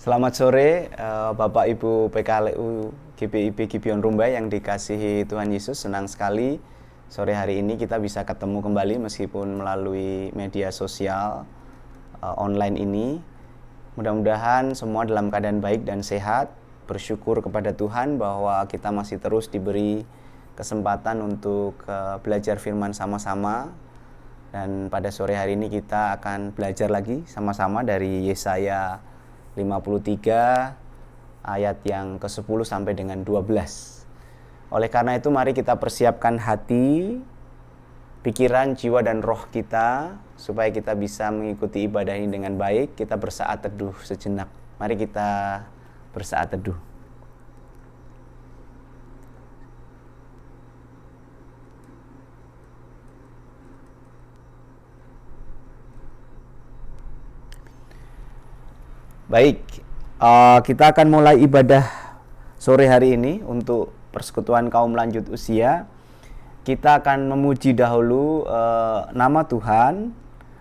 Selamat sore Bapak Ibu PKLU GPIB Gibeon Rumbai yang dikasihi Tuhan Yesus. Senang sekali sore hari ini kita bisa ketemu kembali meskipun melalui media sosial online ini. Mudah-mudahan semua dalam keadaan baik dan sehat. Bersyukur kepada Tuhan bahwa kita masih terus diberi kesempatan untuk belajar firman sama-sama. Dan pada sore hari ini kita akan belajar lagi sama-sama dari Yesaya 53 ayat yang ke-10 sampai dengan 12. Oleh karena itu mari kita persiapkan hati, pikiran, jiwa dan roh kita supaya kita bisa mengikuti ibadah ini dengan baik. Kita bersaat teduh sejenak. Mari kita bersaat teduh. Baik, kita akan mulai ibadah sore hari ini untuk persekutuan kaum lanjut usia. Kita akan memuji dahulu nama Tuhan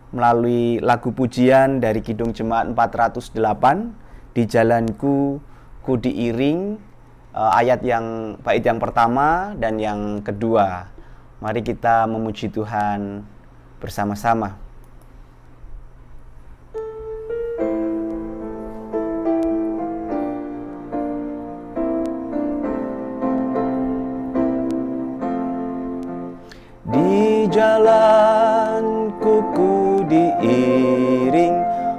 melalui lagu pujian dari Kidung Jemaat 408, Di Jalanku Ku Diiring, bait yang pertama dan yang kedua. Mari kita memuji Tuhan bersama-sama. Jalanku ku diiring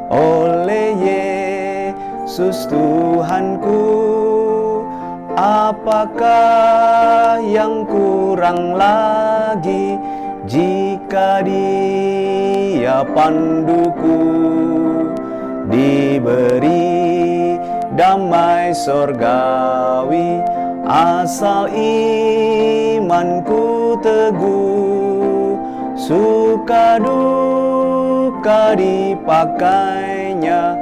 oleh Yesus Tuhanku. Apakah yang kurang lagi jika Dia panduku? Diberi damai sorgawi asal imanku teguh. Suka duka dipakainya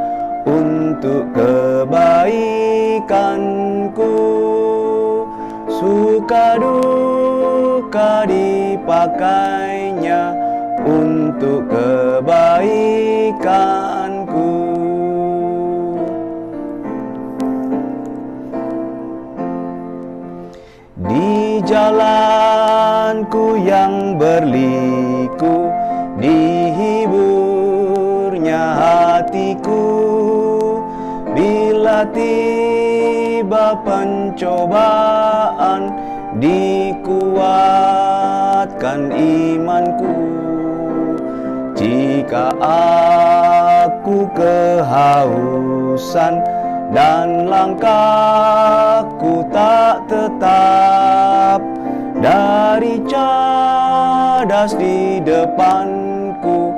untuk kebaikanku. Suka duka dipakainya untuk kebaikanku. Di jalanku yang berliku, dihiburnya hatiku. Bila tiba pencobaan, dikuatkan imanku. Jika aku kehausan dan langkahku tak tetap, dari cadas di depanku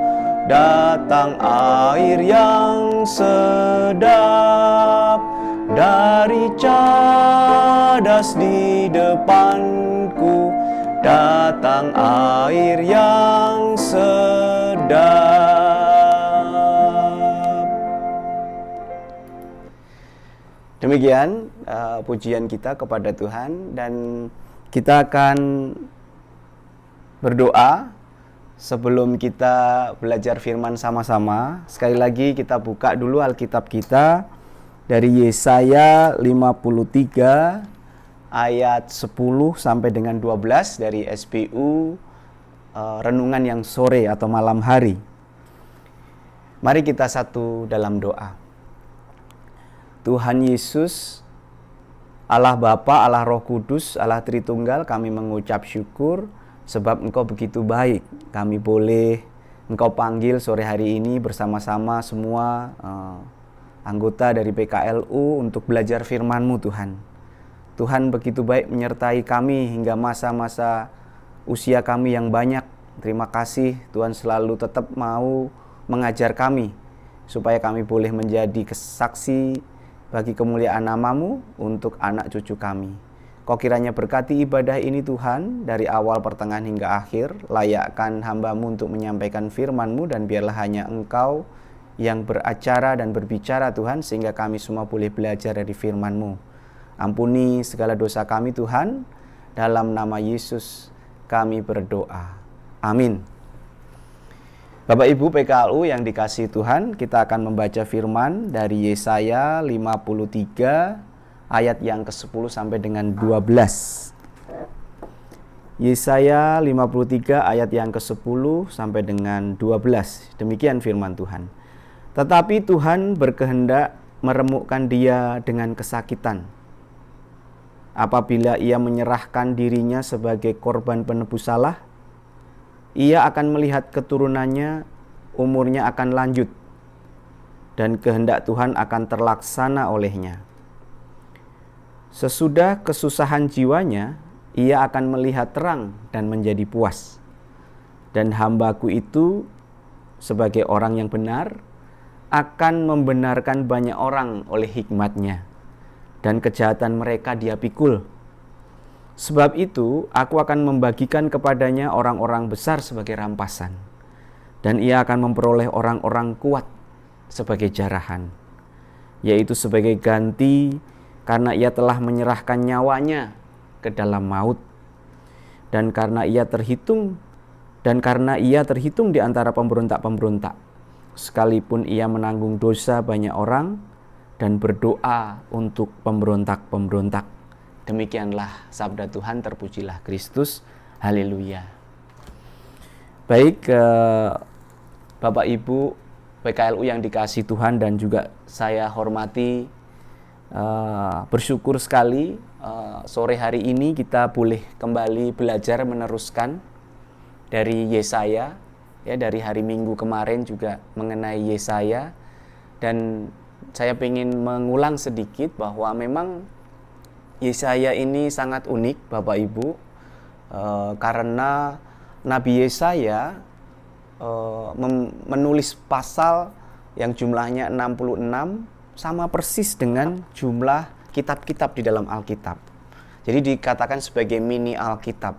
datang air yang sedap. Dari cadas di depanku datang air yang sedap. Demikian pujian kita kepada Tuhan, dan kita akan berdoa sebelum kita belajar firman sama-sama. Sekali lagi kita buka dulu Alkitab kita dari Yesaya 53 ayat 10 sampai dengan 12 dari SBU Renungan yang Sore atau Malam Hari. Mari kita satu dalam doa. Tuhan Yesus, Allah Bapa, Allah Roh Kudus, Allah Tritunggal, kami mengucap syukur sebab Engkau begitu baik. Kami boleh Engkau panggil sore hari ini bersama-sama semua anggota dari PKLU untuk belajar firman-Mu, Tuhan. Tuhan begitu baik menyertai kami hingga masa-masa usia kami yang banyak. Terima kasih Tuhan selalu tetap mau mengajar kami supaya kami boleh menjadi saksi bagi kemuliaan nama-Mu untuk anak cucu kami. Kau kiranya berkati ibadah ini Tuhan, dari awal, pertengahan hingga akhir. Layakkan hamba-Mu untuk menyampaikan firman-Mu, dan biarlah hanya Engkau yang beracara dan berbicara Tuhan, sehingga kami semua boleh belajar dari firman-Mu. Ampuni segala dosa kami Tuhan, dalam nama Yesus kami berdoa. Amin. Bapak Ibu PKLU yang dikasihi Tuhan, kita akan membaca firman dari Yesaya 53 ayat yang ke-10 sampai dengan 12. Yesaya 53 ayat yang ke-10 sampai dengan 12. Demikian firman Tuhan. Tetapi Tuhan berkehendak meremukkan dia dengan kesakitan. Apabila ia menyerahkan dirinya sebagai korban penebus salah, ia akan melihat keturunannya, umurnya akan lanjut, dan kehendak Tuhan akan terlaksana olehnya. Sesudah kesusahan jiwanya, ia akan melihat terang dan menjadi puas. Dan hambaku itu, sebagai orang yang benar, akan membenarkan banyak orang oleh hikmatnya, dan kejahatan mereka dia pikul. Sebab itu, aku akan membagikan kepadanya orang-orang besar sebagai rampasan, dan ia akan memperoleh orang-orang kuat sebagai jarahan, yaitu sebagai ganti karena ia telah menyerahkan nyawanya ke dalam maut, dan karena ia terhitung di antara pemberontak-pemberontak, sekalipun ia menanggung dosa banyak orang dan berdoa untuk pemberontak-pemberontak. Demikianlah sabda Tuhan, terpujilah Kristus. Haleluya. Baik, Bapak Ibu PKLU yang dikasihi Tuhan dan juga saya hormati, bersyukur sekali sore hari ini kita boleh kembali belajar meneruskan dari Yesaya, ya, dari hari Minggu kemarin juga mengenai Yesaya, dan saya ingin mengulang sedikit bahwa memang Yesaya ini sangat unik Bapak Ibu, karena Nabi Yesaya menulis pasal yang jumlahnya 66 sama persis dengan jumlah kitab-kitab di dalam Alkitab. Jadi dikatakan sebagai mini Alkitab,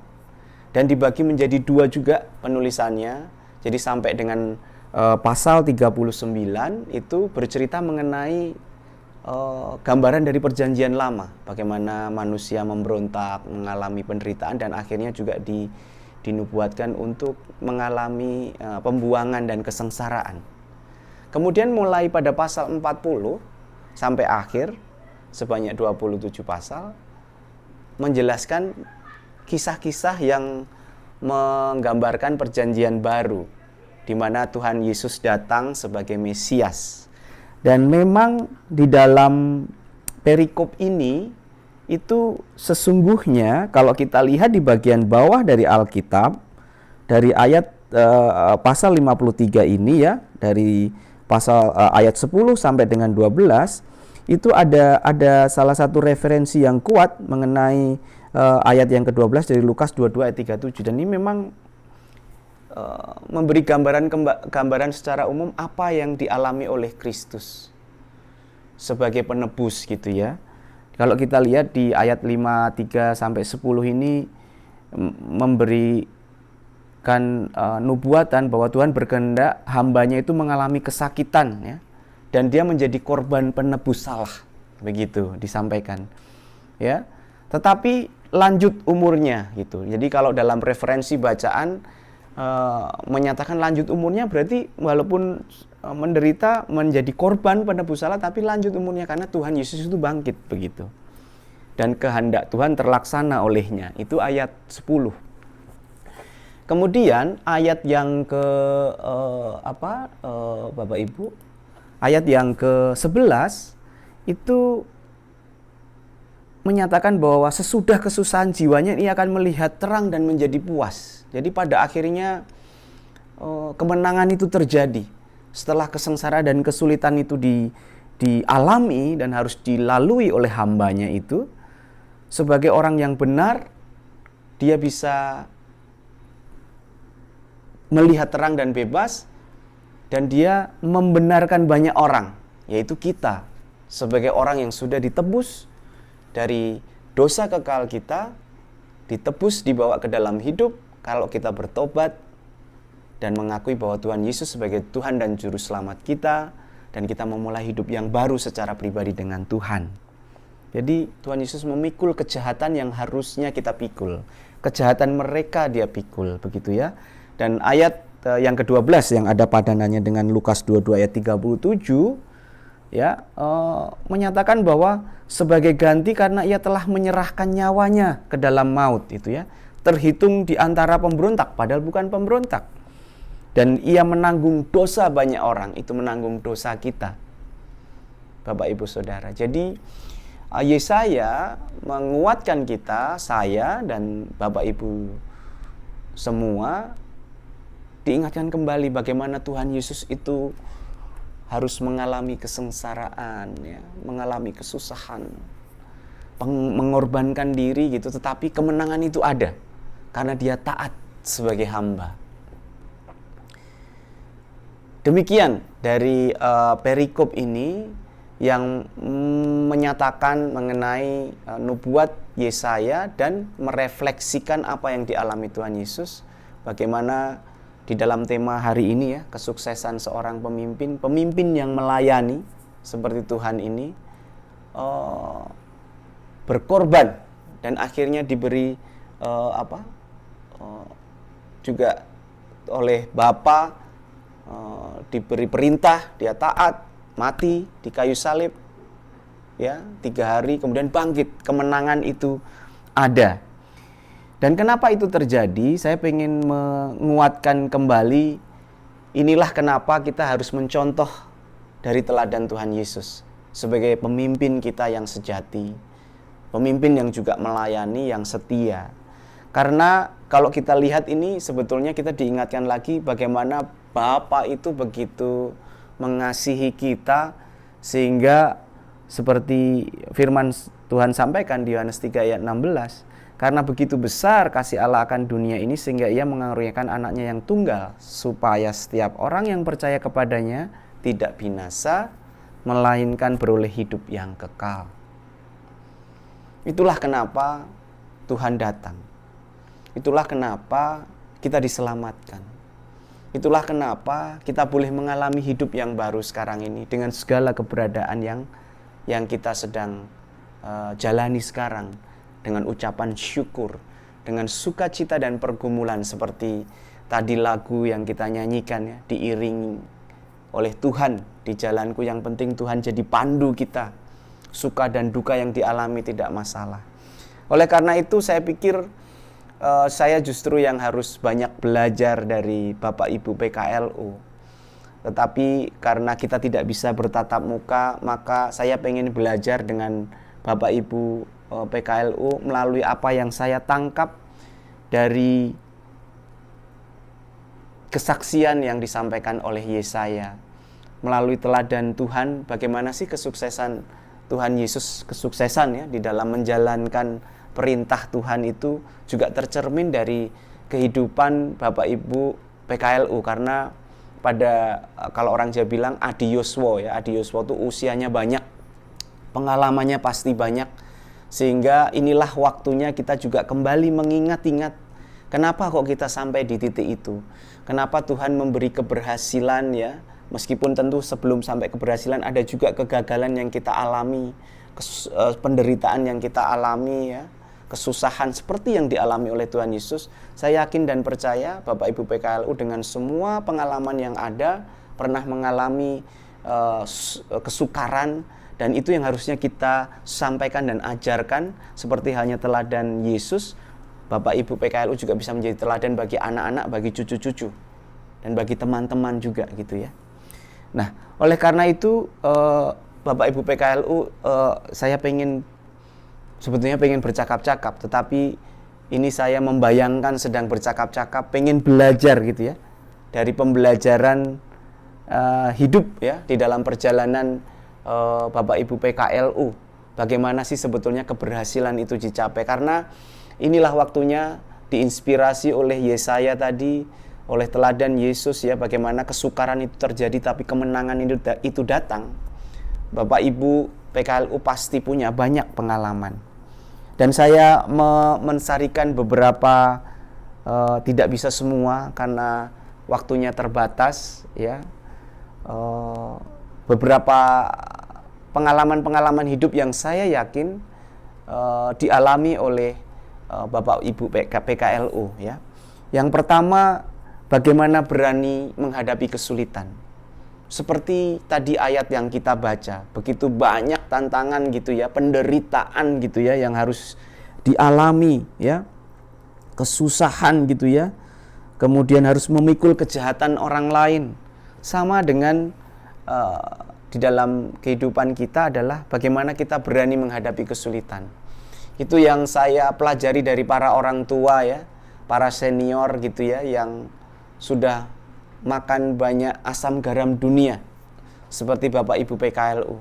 dan dibagi menjadi dua juga penulisannya. Jadi sampai dengan pasal 39 itu bercerita mengenai gambaran dari perjanjian lama, bagaimana manusia memberontak, mengalami penderitaan, dan akhirnya juga dinubuatkan untuk mengalami pembuangan dan kesengsaraan. Kemudian mulai pada pasal 40 sampai akhir sebanyak 27 pasal menjelaskan kisah-kisah yang menggambarkan perjanjian baru, di mana Tuhan Yesus datang sebagai Mesias. Dan memang di dalam perikop ini itu sesungguhnya kalau kita lihat di bagian bawah dari Alkitab, dari ayat pasal 53 ini, ya, dari pasal ayat 10 sampai dengan 12, itu ada salah satu referensi yang kuat mengenai ayat yang ke-12 dari Lukas 22 ayat 37, dan ini memang memberi gambaran secara umum apa yang dialami oleh Kristus sebagai penebus, gitu ya. Kalau kita lihat di ayat 53 sampai 10 ini memberikan nubuatan bahwa Tuhan berkehendak hambanya itu mengalami kesakitan, ya, dan dia menjadi korban penebus salah, begitu disampaikan, ya. Tetapi lanjut umurnya, gitu. Jadi kalau dalam referensi bacaan menyatakan lanjut umurnya, berarti walaupun menderita menjadi korban penebus salah, tapi lanjut umurnya karena Tuhan Yesus itu bangkit, begitu. Dan kehendak Tuhan terlaksana olehnya. Itu ayat 10. Kemudian ayat yang ke Bapak Ibu, ayat yang ke-11 itu menyatakan bahwa sesudah kesusahan jiwanya ia akan melihat terang dan menjadi puas. Jadi pada akhirnya kemenangan itu terjadi setelah kesengsaraan dan kesulitan itu dialami dan harus dilalui oleh hambanya itu. Sebagai orang yang benar, dia bisa melihat terang dan bebas, dan dia membenarkan banyak orang, yaitu kita sebagai orang yang sudah ditebus dari dosa kekal kita, ditebus, dibawa ke dalam hidup. Kalau kita bertobat dan mengakui bahwa Tuhan Yesus sebagai Tuhan dan Juru Selamat kita, dan kita memulai hidup yang baru secara pribadi dengan Tuhan. Jadi Tuhan Yesus memikul kejahatan yang harusnya kita pikul. Kejahatan mereka dia pikul, begitu ya. Dan ayat yang ke-12 yang ada padanannya dengan Lukas 22 ayat 37 ya, menyatakan bahwa sebagai ganti karena ia telah menyerahkan nyawanya ke dalam maut itu ya, terhitung di antara pemberontak padahal bukan pemberontak. Dan ia menanggung dosa banyak orang, itu menanggung dosa kita. Bapak Ibu Saudara. Jadi Yesaya menguatkan kita, saya dan Bapak Ibu semua diingatkan kembali bagaimana Tuhan Yesus itu harus mengalami kesengsaraan, ya, mengalami kesusahan, mengorbankan diri gitu, tetapi kemenangan itu ada karena dia taat sebagai hamba. Demikian dari perikop ini yang menyatakan mengenai nubuat Yesaya dan merefleksikan apa yang dialami Tuhan Yesus, bagaimana di dalam tema hari ini ya, kesuksesan seorang pemimpin yang melayani seperti Tuhan ini, berkorban dan akhirnya diberi juga oleh Bapa, diberi perintah, dia taat, mati di kayu salib ya, 3 hari kemudian bangkit. Kemenangan itu ada. Dan kenapa itu terjadi? Saya ingin menguatkan kembali, inilah kenapa kita harus mencontoh dari teladan Tuhan Yesus sebagai pemimpin kita yang sejati, pemimpin yang juga melayani, yang setia. Karena kalau kita lihat ini, sebetulnya kita diingatkan lagi bagaimana Bapa itu begitu mengasihi kita, sehingga seperti firman Tuhan sampaikan di Yohanes 3 ayat 16, karena begitu besar kasih Allah akan dunia ini sehingga ia mengaruniakan anaknya yang tunggal, supaya setiap orang yang percaya kepadanya tidak binasa, melainkan beroleh hidup yang kekal. Itulah kenapa Tuhan datang. Itulah kenapa kita diselamatkan. Itulah kenapa kita boleh mengalami hidup yang baru sekarang ini dengan segala keberadaan yang kita sedang jalani sekarang, dengan ucapan syukur, dengan sukacita dan pergumulan seperti tadi lagu yang kita nyanyikan ya, diiringi oleh Tuhan di jalanku, yang penting Tuhan jadi pandu kita. Suka dan duka yang dialami tidak masalah. Oleh karena itu saya pikir saya justru yang harus banyak belajar dari Bapak Ibu PKLU. Tetapi karena kita tidak bisa bertatap muka, maka saya pengen belajar dengan Bapak Ibu PKLU melalui apa yang saya tangkap dari kesaksian yang disampaikan oleh Yesaya. Melalui teladan Tuhan, bagaimana sih kesuksesan Tuhan Yesus, kesuksesan ya di dalam menjalankan perintah Tuhan itu juga tercermin dari kehidupan Bapak Ibu PKLU. Karena kalau orang Jawa bilang Adi Yoswo ya, Adi Yoswo itu usianya banyak, pengalamannya pasti banyak, sehingga inilah waktunya kita juga kembali mengingat-ingat kenapa kok kita sampai di titik itu, kenapa Tuhan memberi keberhasilan ya, meskipun tentu sebelum sampai keberhasilan ada juga kegagalan yang kita alami, penderitaan yang kita alami ya, kesusahan seperti yang dialami oleh Tuhan Yesus. Saya yakin dan percaya Bapak Ibu PKLU dengan semua pengalaman yang ada pernah mengalami kesukaran, dan itu yang harusnya kita sampaikan dan ajarkan seperti halnya teladan Yesus. Bapak Ibu PKLU juga bisa menjadi teladan bagi anak-anak, bagi cucu-cucu, dan bagi teman-teman juga gitu ya. Nah, oleh karena itu Bapak Ibu PKLU, saya sebetulnya pengen bercakap-cakap, tetapi ini saya membayangkan sedang bercakap-cakap, pengen belajar gitu ya, dari pembelajaran hidup ya di dalam perjalanan Bapak Ibu PKLU, bagaimana sih sebetulnya keberhasilan itu dicapai. Karena inilah waktunya diinspirasi oleh Yesaya tadi, oleh teladan Yesus ya, bagaimana kesukaran itu terjadi tapi kemenangan itu datang. Bapak Ibu PKLU pasti punya banyak pengalaman. Dan saya mensarikan beberapa, tidak bisa semua karena waktunya terbatas ya. Beberapa pengalaman-pengalaman hidup yang saya yakin dialami oleh Bapak Ibu PKLU ya. Yang pertama bagaimana berani menghadapi kesulitan. Seperti tadi ayat yang kita baca, begitu banyak tantangan gitu ya, penderitaan gitu ya yang harus dialami ya, kesusahan gitu ya, kemudian harus memikul kejahatan orang lain. Sama dengan di dalam kehidupan kita adalah bagaimana kita berani menghadapi kesulitan. Itu yang saya pelajari dari para orang tua ya, para senior gitu ya, yang sudah makan banyak asam garam dunia seperti Bapak Ibu PKLU.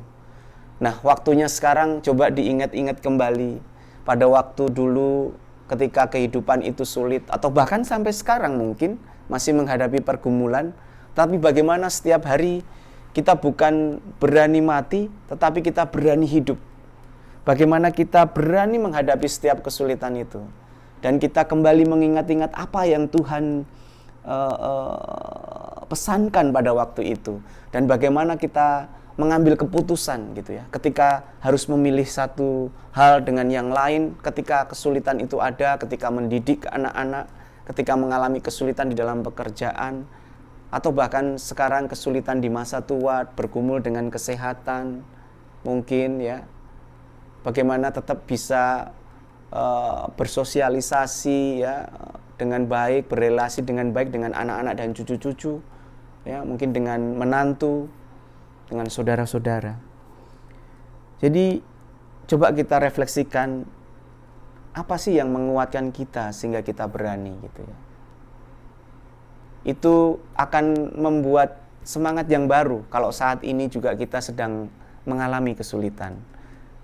Nah, waktunya sekarang coba diingat-ingat kembali pada waktu dulu ketika kehidupan itu sulit, atau bahkan sampai sekarang mungkin masih menghadapi pergumulan, tapi bagaimana setiap hari kita bukan berani mati, tetapi kita berani hidup. Bagaimana kita berani menghadapi setiap kesulitan itu, dan kita kembali mengingat-ingat apa yang Tuhan pesankan pada waktu itu, dan bagaimana kita mengambil keputusan gitu ya, ketika harus memilih satu hal dengan yang lain, ketika kesulitan itu ada, ketika mendidik anak-anak, ketika mengalami kesulitan di dalam pekerjaan, atau bahkan sekarang kesulitan di masa tua, bergumul dengan kesehatan mungkin ya, bagaimana tetap bisa bersosialisasi ya dengan baik, berrelasi dengan baik dengan anak-anak dan cucu-cucu ya, mungkin dengan menantu, dengan saudara-saudara. Jadi coba kita refleksikan, apa sih yang menguatkan kita sehingga kita berani gitu ya. Itu akan membuat semangat yang baru kalau saat ini juga kita sedang mengalami kesulitan,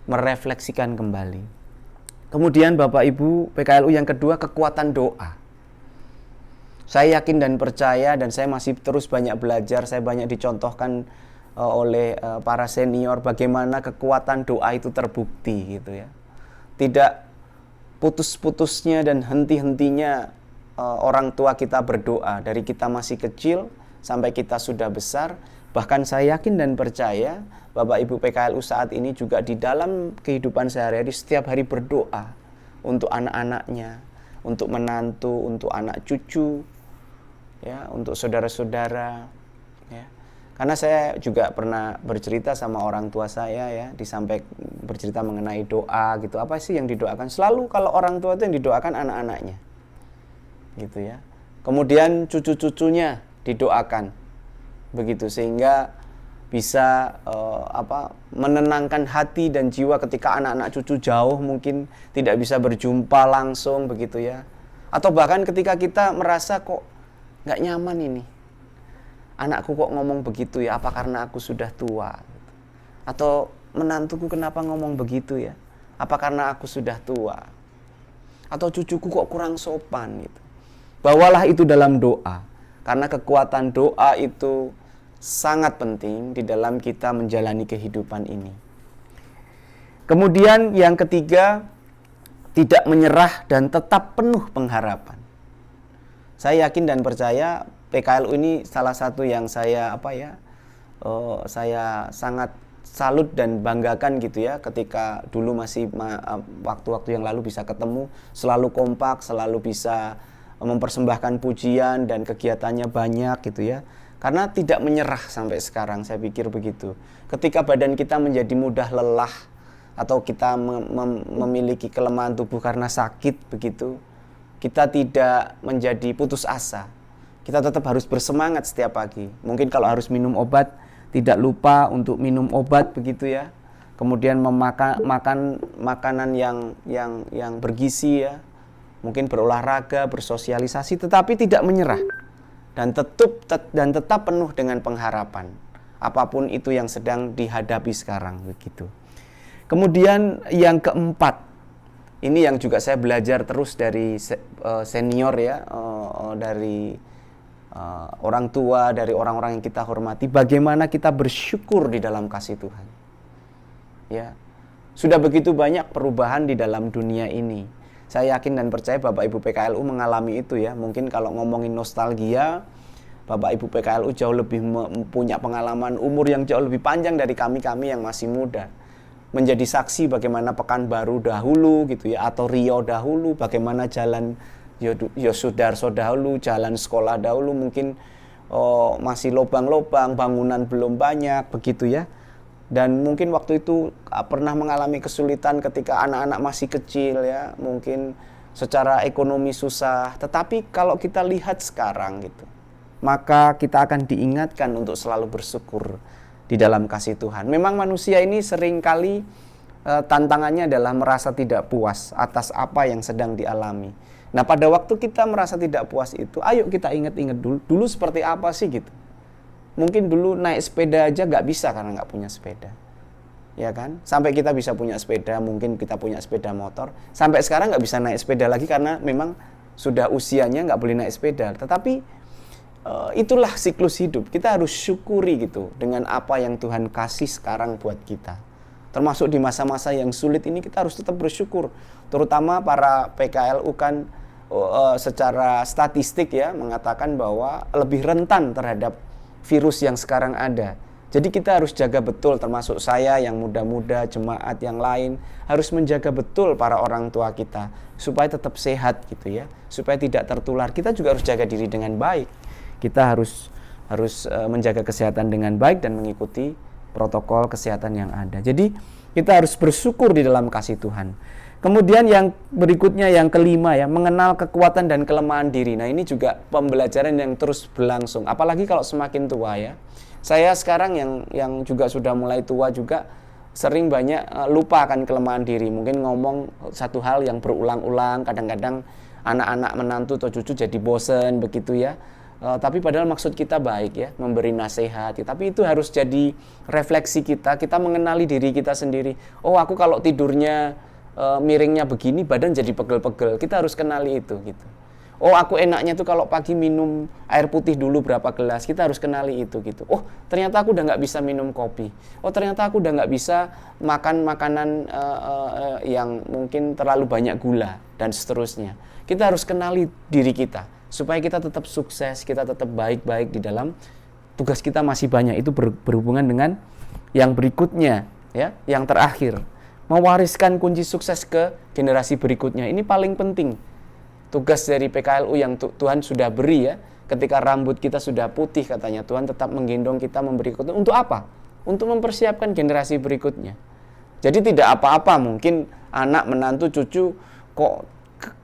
merefleksikan kembali. Kemudian Bapak Ibu PKLU yang kedua, kekuatan doa. Saya yakin dan percaya, dan saya masih terus banyak belajar, saya banyak dicontohkan oleh para senior bagaimana kekuatan doa itu terbukti gitu ya. Tidak putus-putusnya dan henti-hentinya orang tua kita berdoa dari kita masih kecil sampai kita sudah besar. Bahkan saya yakin dan percaya Bapak Ibu PKLU saat ini juga di dalam kehidupan sehari-hari setiap hari berdoa untuk anak-anaknya, untuk menantu, untuk anak cucu, ya, untuk saudara-saudara, ya. Karena saya juga pernah bercerita sama orang tua saya ya, bercerita mengenai doa gitu. Apa sih yang didoakan? Selalu kalau orang tua itu yang didoakan anak-anaknya, gitu ya. Kemudian cucu-cucunya didoakan, begitu, sehingga bisa menenangkan hati dan jiwa ketika anak-anak cucu jauh mungkin tidak bisa berjumpa langsung begitu ya. Atau bahkan ketika kita merasa kok nggak nyaman ini, anakku kok ngomong begitu ya, apa karena aku sudah tua? Atau menantuku kenapa ngomong begitu ya, apa karena aku sudah tua? Atau cucuku kok kurang sopan gitu. Bawalah itu dalam doa, karena kekuatan doa itu sangat penting di dalam kita menjalani kehidupan ini. Kemudian yang ketiga, tidak menyerah dan tetap penuh pengharapan. Saya yakin dan percaya PKLU ini salah satu yang saya sangat salut dan banggakan gitu ya, ketika dulu masih waktu-waktu yang lalu bisa ketemu, selalu kompak, selalu bisa mempersembahkan pujian dan kegiatannya banyak gitu ya. Karena tidak menyerah sampai sekarang, saya pikir begitu. Ketika badan kita menjadi mudah lelah, atau kita memiliki kelemahan tubuh karena sakit begitu, kita tidak menjadi putus asa. Kita tetap harus bersemangat setiap pagi. Mungkin kalau harus minum obat, tidak lupa untuk minum obat begitu ya. Kemudian makan makanan yang bergizi ya. Mungkin berolahraga, bersosialisasi, tetapi tidak menyerah. Dan tetap penuh dengan pengharapan, apapun itu yang sedang dihadapi sekarang begitu. Kemudian yang keempat, ini yang juga saya belajar terus dari senior ya, dari orang tua, dari orang-orang yang kita hormati, bagaimana kita bersyukur di dalam kasih Tuhan. Ya, sudah begitu banyak perubahan di dalam dunia ini. Saya yakin dan percaya Bapak Ibu PKLU mengalami itu ya. Mungkin kalau ngomongin nostalgia, Bapak Ibu PKLU jauh lebih punya pengalaman umur yang jauh lebih panjang dari kami yang masih muda. Menjadi saksi bagaimana Pekanbaru dahulu gitu ya, atau Riau dahulu, bagaimana jalan Ya Sudarso dahulu, jalan sekolah dahulu mungkin masih lobang-lobang, bangunan belum banyak, begitu ya. Dan mungkin waktu itu pernah mengalami kesulitan ketika anak-anak masih kecil ya, mungkin secara ekonomi susah. Tetapi kalau kita lihat sekarang gitu, maka kita akan diingatkan untuk selalu bersyukur di dalam kasih Tuhan. Memang manusia ini seringkali tantangannya adalah merasa tidak puas atas apa yang sedang dialami. Nah, pada waktu kita merasa tidak puas itu, ayo kita ingat-ingat dulu seperti apa sih gitu. Mungkin dulu naik sepeda aja nggak bisa karena nggak punya sepeda. Ya kan? Sampai kita bisa punya sepeda, mungkin kita punya sepeda motor. Sampai sekarang nggak bisa naik sepeda lagi karena memang sudah usianya nggak boleh naik sepeda. Tetapi itulah siklus hidup. Kita harus syukuri gitu dengan apa yang Tuhan kasih sekarang buat kita. Termasuk di masa-masa yang sulit ini kita harus tetap bersyukur. Terutama para PKLU kan secara statistik ya mengatakan bahwa lebih rentan terhadap virus yang sekarang ada. Jadi kita harus jaga betul, termasuk saya yang muda-muda, jemaat yang lain harus menjaga betul para orang tua kita supaya tetap sehat gitu ya, supaya tidak tertular. Kita juga harus jaga diri dengan baik. Kita harus menjaga kesehatan dengan baik dan mengikuti protokol kesehatan yang ada. Jadi kita harus bersyukur di dalam kasih Tuhan. Kemudian yang berikutnya, yang kelima ya, mengenal kekuatan dan kelemahan diri. Nah, ini juga pembelajaran yang terus berlangsung. Apalagi kalau semakin tua ya. Saya sekarang yang juga sudah mulai tua juga sering banyak lupa akan kelemahan diri. Mungkin ngomong satu hal yang berulang-ulang, kadang-kadang anak-anak menantu atau cucu jadi bosen begitu ya. Tapi padahal maksud kita baik ya, memberi nasihat. Tapi itu harus jadi refleksi kita mengenali diri kita sendiri. Oh, aku kalau tidurnya miringnya begini, badan jadi pegel-pegel. Kita harus kenali itu gitu. Oh, aku enaknya tuh kalau pagi minum air putih dulu berapa gelas. Kita harus kenali itu gitu. Oh, ternyata aku udah nggak bisa minum kopi. Oh, ternyata aku udah nggak bisa makan makanan yang mungkin terlalu banyak gula dan seterusnya. Kita harus kenali diri kita supaya kita tetap sukses, kita tetap baik-baik di dalam tugas kita masih banyak. Itu berhubungan dengan yang berikutnya ya, yang terakhir. Mewariskan kunci sukses ke generasi berikutnya. Ini paling penting. Tugas dari PKLU yang Tuhan sudah beri ya. Ketika rambut kita sudah putih katanya, Tuhan tetap menggendong kita, memberi kita. Untuk apa? Untuk mempersiapkan generasi berikutnya. Jadi tidak apa-apa mungkin anak, menantu, cucu kok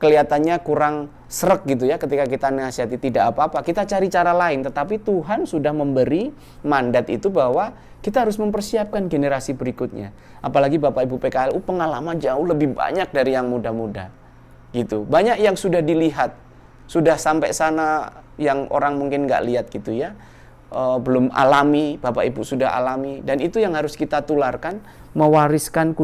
kelihatannya kurang sreg gitu ya ketika kita nasihati, tidak apa-apa. Kita cari cara lain, tetapi Tuhan sudah memberi mandat itu bahwa kita harus mempersiapkan generasi berikutnya. Apalagi Bapak Ibu PKLU pengalaman jauh lebih banyak dari yang muda-muda. Gitu. Banyak yang sudah dilihat, sudah sampai sana yang orang mungkin nggak lihat gitu ya. Belum alami, Bapak Ibu sudah alami, dan itu yang harus kita tularkan, mewariskan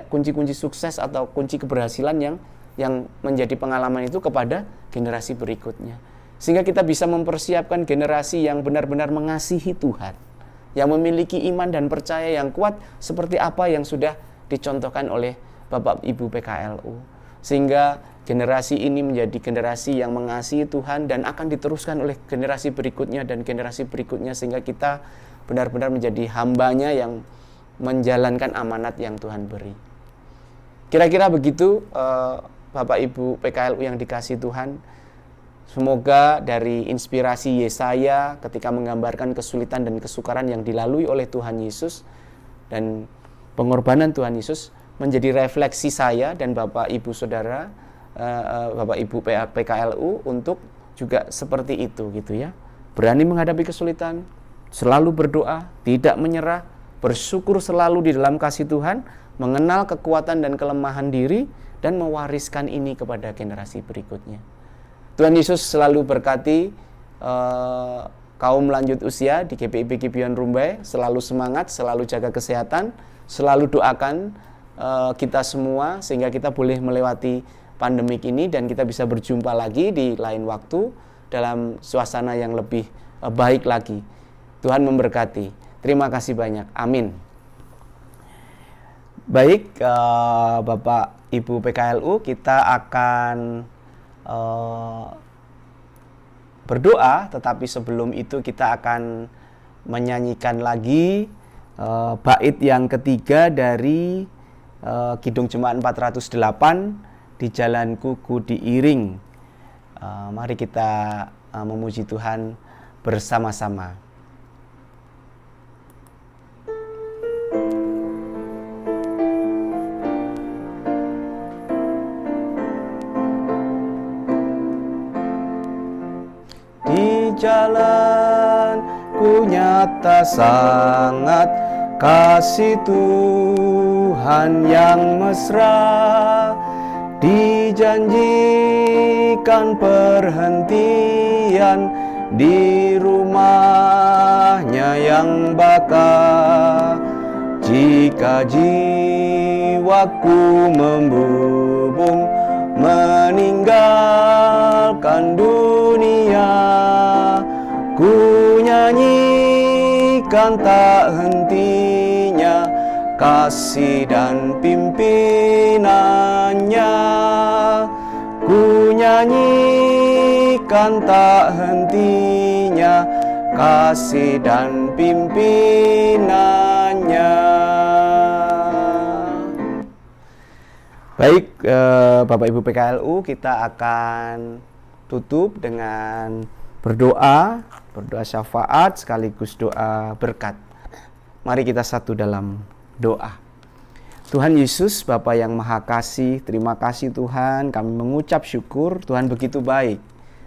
kunci-kunci sukses atau kunci keberhasilan yang menjadi pengalaman itu kepada generasi berikutnya. Sehingga kita bisa mempersiapkan generasi yang benar-benar mengasihi Tuhan, yang memiliki iman dan percaya yang kuat seperti apa yang sudah dicontohkan oleh Bapak Ibu PKLU. Sehingga generasi ini menjadi generasi yang mengasihi Tuhan dan akan diteruskan oleh generasi berikutnya dan generasi berikutnya, sehingga kita benar-benar menjadi hambanya yang menjalankan amanat yang Tuhan beri. Kira-kira begitu Bapak Ibu PKLU yang dikasihi Tuhan. Semoga dari inspirasi Yesaya ketika menggambarkan kesulitan dan kesukaran yang dilalui oleh Tuhan Yesus dan pengorbanan Tuhan Yesus menjadi refleksi saya dan Bapak Ibu Saudara, Bapak Ibu PKLU untuk juga seperti itu gitu ya. Berani menghadapi kesulitan, selalu berdoa, tidak menyerah, bersyukur selalu di dalam kasih Tuhan, mengenal kekuatan dan kelemahan diri, dan mewariskan ini kepada generasi berikutnya. Tuhan Yesus selalu berkati kaum lanjut usia di GPIB Gibeon Rumbai, selalu semangat, selalu jaga kesehatan, selalu doakan kita semua sehingga kita boleh melewati pandemik ini dan kita bisa berjumpa lagi di lain waktu dalam suasana yang lebih baik lagi. Tuhan memberkati. Terima kasih banyak. Amin. Baik, Bapak Ibu PKLU, kita akan berdoa, tetapi sebelum itu kita akan menyanyikan lagi bait yang ketiga dari Kidung Jemaat 408 di jalanku ku diiring. Mari kita memuji Tuhan bersama-sama. Di jalan ku nyata sangat kasih Tuhan yang mesra, dijanjikan perhentian di rumahnya yang bakar. Jika jiwaku membubung meninggalkan dunia, ku nyanyikan tak hentinya kasih dan pimpinannya. Ku nyanyikan tak hentinya kasih dan pimpinannya. Baik, Bapak Ibu PKLU, kita akan tutup dengan berdoa syafaat sekaligus doa berkat. Mari kita satu dalam doa. Tuhan Yesus, Bapa yang Maha Kasih, terima kasih Tuhan, kami mengucap syukur, Tuhan begitu baik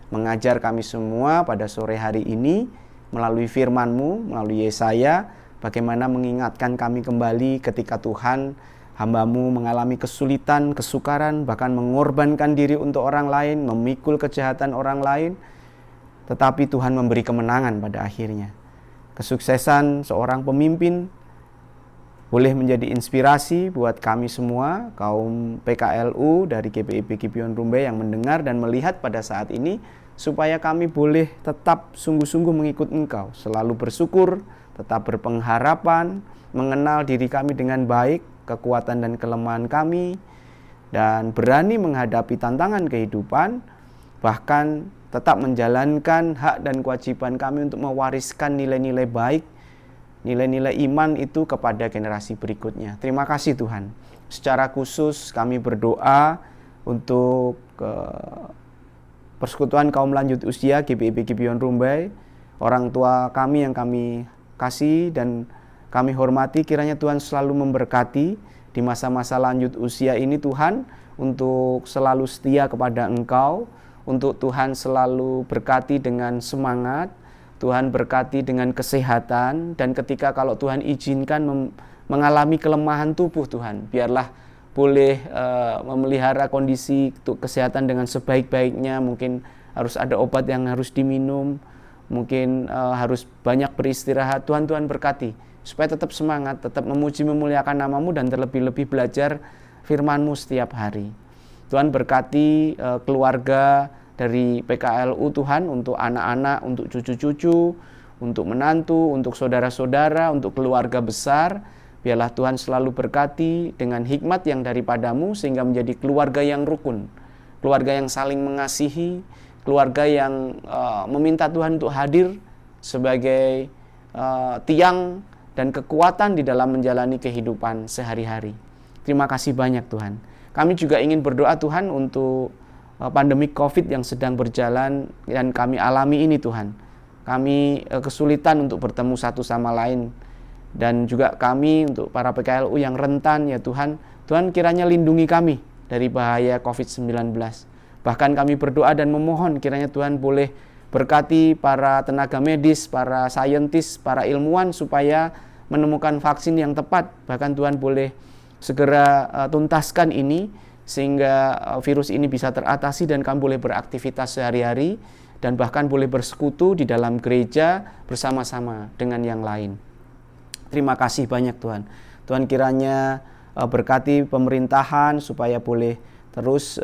mengajar kami semua pada sore hari ini melalui firman-Mu, melalui Yesaya, bagaimana mengingatkan kami kembali ketika Tuhan hamba-Mu mengalami kesulitan, kesukaran, bahkan mengorbankan diri untuk orang lain, memikul kejahatan orang lain, tetapi Tuhan memberi kemenangan pada akhirnya. Kesuksesan seorang pemimpin boleh menjadi inspirasi buat kami semua, kaum PKLU dari GPIB Gibeon Rumbai yang mendengar dan melihat pada saat ini, supaya kami boleh tetap sungguh-sungguh mengikut Engkau, selalu bersyukur, tetap berpengharapan, mengenal diri kami dengan baik, kekuatan dan kelemahan kami, dan berani menghadapi tantangan kehidupan, bahkan tetap menjalankan hak dan kewajiban kami untuk mewariskan nilai-nilai baik, nilai-nilai iman itu kepada generasi berikutnya. Terima kasih Tuhan. Secara khusus kami berdoa untuk persekutuan kaum lanjut usia GPIB Gibeon Rumbai, orang tua kami yang kami kasih dan kami hormati, kiranya Tuhan selalu memberkati di masa-masa lanjut usia ini Tuhan, untuk selalu setia kepada Engkau, untuk Tuhan selalu berkati dengan semangat, Tuhan berkati dengan kesehatan, dan ketika kalau Tuhan izinkan mengalami kelemahan tubuh Tuhan, biarlah boleh memelihara kondisi kesehatan dengan sebaik-baiknya. Mungkin harus ada obat yang harus diminum, mungkin harus banyak beristirahat. Tuhan berkati supaya tetap semangat, tetap memuji memuliakan nama-Mu, dan terlebih-lebih belajar firman-Mu setiap hari. Tuhan berkati keluarga dari PKLU Tuhan, untuk anak-anak, untuk cucu-cucu, untuk menantu, untuk saudara-saudara, untuk keluarga besar. Biarlah Tuhan selalu berkati dengan hikmat yang daripada-Mu, sehingga menjadi keluarga yang rukun, keluarga yang saling mengasihi, keluarga yang meminta Tuhan untuk hadir sebagai tiang dan kekuatan di dalam menjalani kehidupan sehari-hari. Terima kasih banyak Tuhan. Kami juga ingin berdoa Tuhan untuk pandemi COVID yang sedang berjalan dan kami alami ini Tuhan. Kami kesulitan untuk bertemu satu sama lain, dan juga kami untuk para PKLU yang rentan ya Tuhan. Tuhan kiranya lindungi kami dari bahaya COVID-19. Bahkan kami berdoa dan memohon kiranya Tuhan boleh berkati para tenaga medis, para saintis, para ilmuwan supaya menemukan vaksin yang tepat. Bahkan Tuhan boleh segera tuntaskan ini sehingga virus ini bisa teratasi dan kami boleh beraktivitas sehari-hari dan bahkan boleh bersekutu di dalam gereja bersama-sama dengan yang lain. Terima kasih banyak Tuhan. Tuhan kiranya berkati pemerintahan supaya boleh terus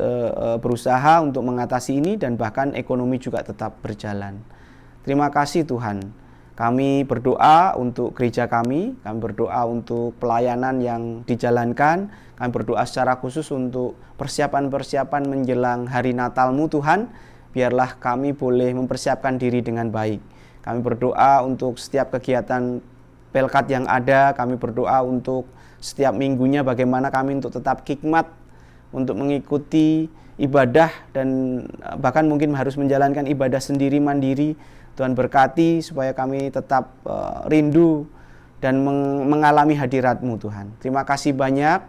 berusaha untuk mengatasi ini dan bahkan ekonomi juga tetap berjalan. Terima kasih Tuhan. Kami berdoa untuk gereja kami berdoa untuk pelayanan yang dijalankan, kami berdoa secara khusus untuk persiapan-persiapan menjelang hari Natal-Mu Tuhan, biarlah kami boleh mempersiapkan diri dengan baik. Kami berdoa untuk setiap kegiatan pelkat yang ada, kami berdoa untuk setiap minggunya bagaimana kami untuk tetap hikmat untuk mengikuti ibadah dan bahkan mungkin harus menjalankan ibadah sendiri mandiri. Tuhan berkati supaya kami tetap rindu dan mengalami hadirat-Mu Tuhan. Terima kasih banyak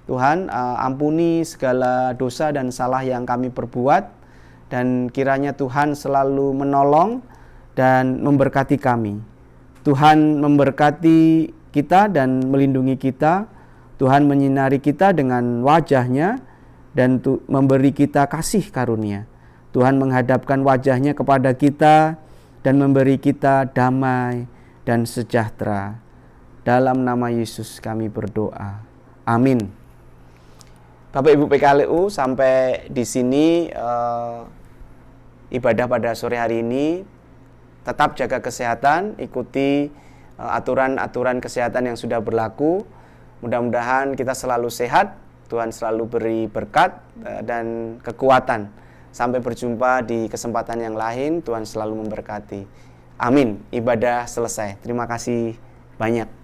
Tuhan, ampuni segala dosa dan salah yang kami perbuat, dan kiranya Tuhan selalu menolong dan memberkati kami. Tuhan memberkati kita dan melindungi kita. Tuhan menyinari kita dengan wajah-Nya dan memberi kita kasih karunia. Tuhan menghadapkan wajah-Nya kepada kita dan memberi kita damai dan sejahtera. Dalam nama Yesus kami berdoa. Amin. Bapak Ibu PKLU, sampai di sini ibadah pada sore hari ini. Tetap jaga kesehatan, ikuti aturan-aturan kesehatan yang sudah berlaku. Mudah-mudahan kita selalu sehat, Tuhan selalu beri berkat dan kekuatan. Sampai berjumpa di kesempatan yang lain, Tuhan selalu memberkati. Amin. Ibadah selesai. Terima kasih banyak.